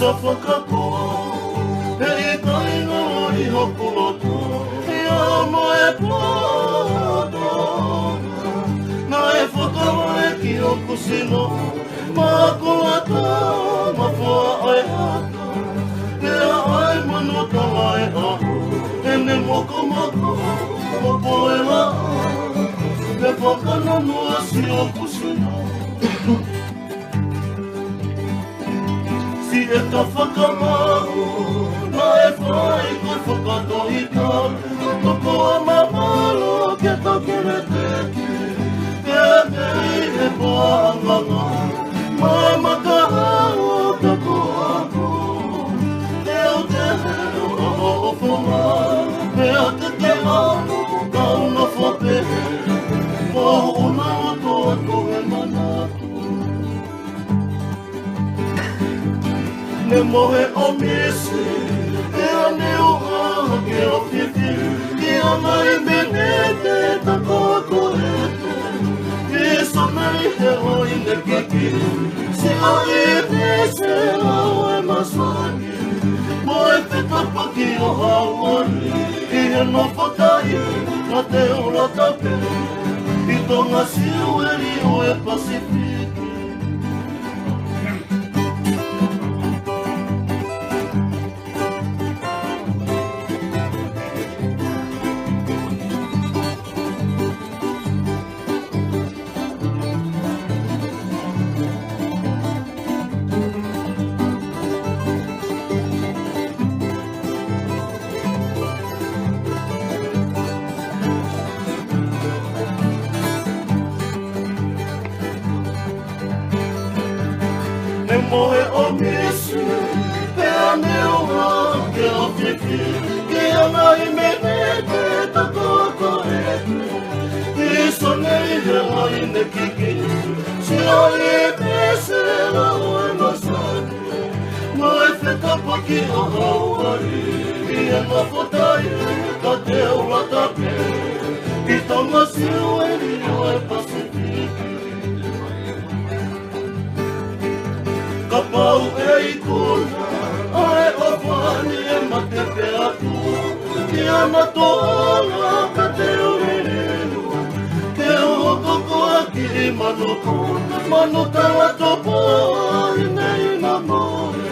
sa whakako, e i tainga i hokuloto, i ama e plata. Nā e whakawae ki o kusino, mā kolata, mā whua ai ata. Nea ai manu tala e aho, e ne moko moko, o poe la a, e whakananua si o kusino. Si e ka whakamau, nā e whai koe whakatohi tāre, toko a mamalo ke takere teke. Kea mei e pānganga, mai makahau o tako ako. Teo te heo o whonga, mea te te anu, kauna whapehe, o ona o toa koe manatu. Ne mohe o misi, e ane o aha ke o whiwhi, ki ana i mene te takoa korete. E sonai he o i ne kiki, si a i te se lau e masani. Mo e te tapaki o Hawaii, i he no whakai, ka te ora tape, i tonga siu eri o e Pasifiki. Ne mohe o misi, pe ane o ngā ke o whiwhi, ki ana i mene te takoa korete. I sonei he ai ne kiki, si a i te se lau e masani. Mo e whetapaki o Hawaii, i ana whatai, ka te ura tape, i tonga siu eri o e Pasifiki. Ka pau e i kuna, ae o whani e mate pe atu. Ki ana toanga ka te urerenu, ke o kokoa ki i manu kuna. Manu tala topoa i nei na more,